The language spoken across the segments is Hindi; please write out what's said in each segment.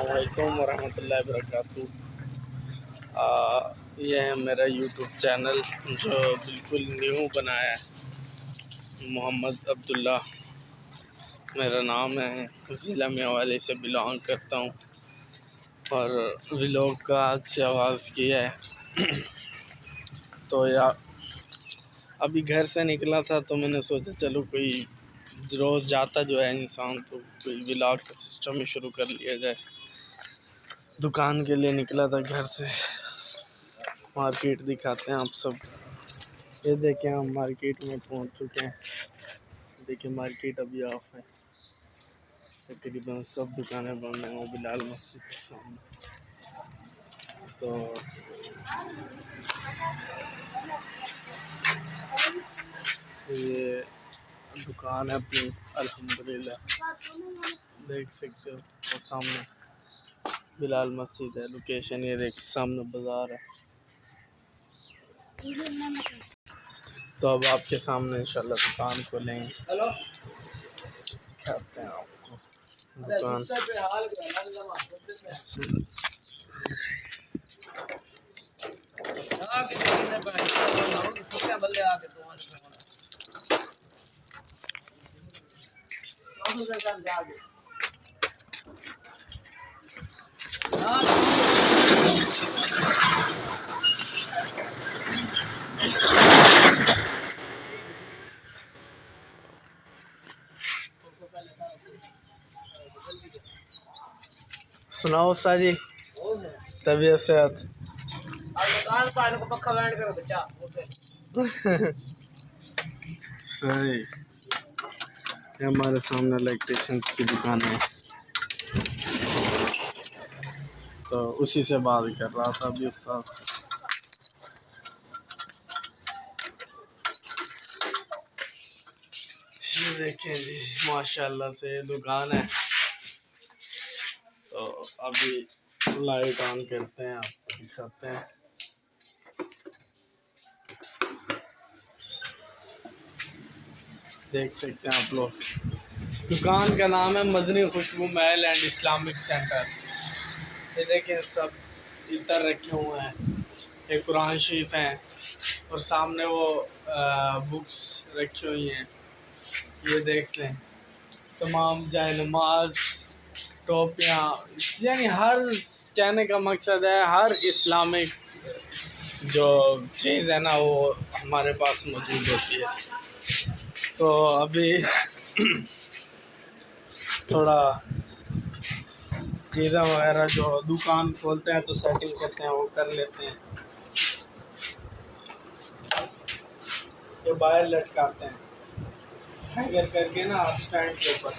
अस्सलामुअलैकुम वरहमतुल्लाहि वबरकातुहू। ये है मेरा यूट्यूब चैनल जो बिल्कुल न्यू बनाया है। मोहम्मद अब्दुल्ला मेरा नाम है, ज़िला मेवाली से बिलोंग करता हूँ और व्लॉग का आज से आगाज़ किया है। तो यार अभी घर से निकला था तो मैंने सोचा चलो कोई रोज़ जाता जो है इंसान तो कोई व्लॉग का सिस्टम ही शुरू कर लिया जाए। दुकान के लिए निकला था घर से। मार्केट दिखाते हैं आप सब। ये देखें हम मार्केट में पहुंच चुके हैं। देखिए मार्केट अभी ऑफ है, तकरीबन सब दुकानें बंद हैं वो बिलाल मस्जिद के सामने। तो ये दुकान है अपनी अल्हम्दुलिल्लाह, देख सकते हो। और सामने बिलाल मस्जिद है। लोकेशन ये देख, सामने बाज़ार है। तो अब आपके सामने इंशाल्लाह दुकान खोलेंगे, दिखाते हैं आपको दुकान। सुनाओ उस्ताद जी, तबीयत सेहत? सही। हमारे सामने इलेक्ट्रिशियंस की दुकान है, तो उसी से बात कर रहा था अभी उस्ताद से। ये देखें जी, माशाल्लाह से दुकान है। तो अभी लाइट ऑन करते हैं, आपको दिखाते हैं। देख सकते हैं आप लोग, दुकान का नाम है मदनी खुशबू महल एंड इस्लामिक सेंटर। ये देखें सब इतर रखे हुए हैं, एक कुरान शरीफ है और सामने वो बुक्स रखी हुई हैं। ये देख लें, तमाम जाए नमाज, टोपियाँ, यानी हर कहने का मकसद है हर इस्लामिक जो चीज़ है ना वो हमारे पास मौजूद होती है। तो अभी थोड़ा चीज़ें वगैरह जो दुकान खोलते हैं तो सेटिंग करते हैं वो कर लेते हैं। ये बाहर लटकाते हैं हैंगर करके ना स्टैंड के ऊपर।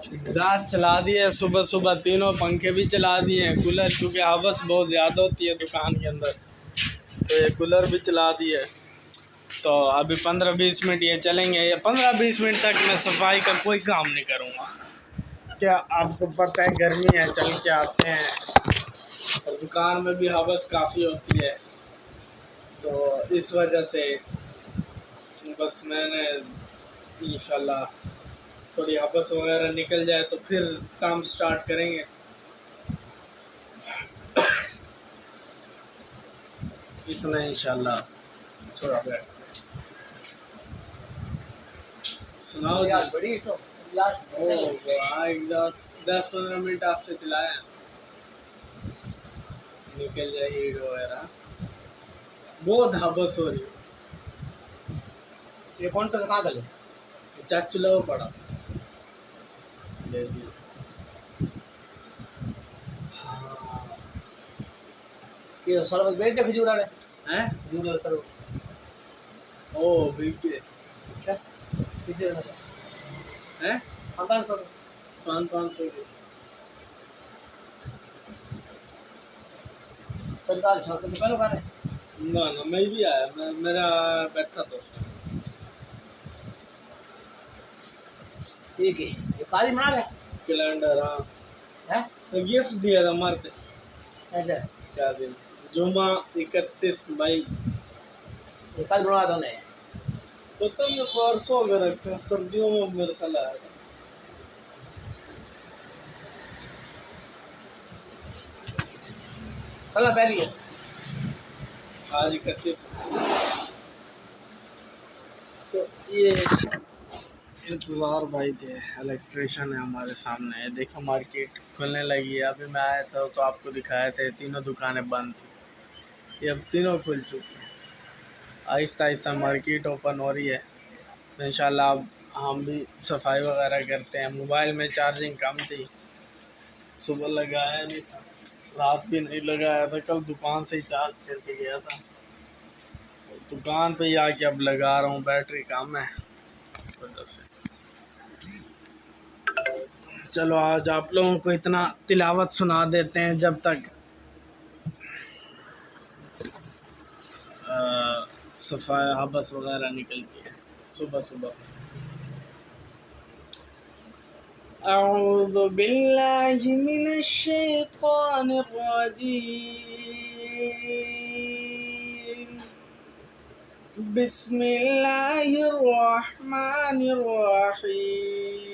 एग्जास्ट चला दिए, सुबह सुबह तीनों पंखे भी चला दिए हैं, कूलर, क्योंकि हवस बहुत ज़्यादा होती है दुकान के अंदर, तो ये कूलर भी चला दिए। तो अभी 15-20 मिनट ये चलेंगे। ये 15-20 मिनट तक मैं सफाई का कोई काम नहीं करूँगा। क्या आपको पता है गर्मी है, चल के आते हैं और दुकान में भी हवस काफ़ी होती है, तो इस वजह से बस मैंने इंशाल्लाह थोड़ी हवस वगैरह निकल जाए तो फिर काम स्टार्ट करेंगे। इतना इंशाल्लाह, थोड़ा बैठते हैं। सुनाओ जी। बड़ी तो 10-15 मिनट आज से चलाया, निकल जाए हीट वगैरह। बहुत हवस हो रही है। ये कौन सा कहाँ गले चाचू लो पड़ा ले दिया। हाँ ये सरबत बेच दे खजूर वाले हैं, खजूर वाले सरबत। ओ बिक गए। अच्छा कितने हैं? 500 500 के 45 तो पहले का ना ना मैं भी आया, मैं मेरा बैठा था उस टाइम। ठीक है, ये काली बना रहे कैलेंडर। हाँ है? तो गिफ्ट दिया था मरते ऐसा क्या दिन, जुमा 31 मई। ये कल बनवा दो ने। पता नहीं परसों अगर रखा, सर्दियों में मेरे ख्याल आया था। कल पहली है। आज 31। तो ये इंतज़ार भाई थे, इलेक्ट्रिशियन है हमारे सामने है। देखो मार्केट खुलने लगी है, अभी मैं आया था तो आपको दिखाया था तीनों दुकानें बंद थी, ये अब तीनों खुल चुकी हैं। आहिस्ता आहिस्ता मार्केट ओपन हो रही है, तो इंशाल्लाह अब हम भी सफाई वगैरह करते हैं। मोबाइल में चार्जिंग कम थी, सुबह लगाया नहीं था, रात भी नहीं लगाया था, कल दुकान से ही चार्ज करके गया था, दुकान पे ही आके अब लगा रहा हूँ, बैटरी कम है इस वजह से। चलो आज आप लोगों को इतना तिलावत सुना देते हैं जब तक सफाई हबस वगैरह निकलती है सुबह सुबह। अऊज़ु बिल्लाहि मिनश शैतानिर रजीम। बिस्मिल्लाहिर रहमानिर रहीम।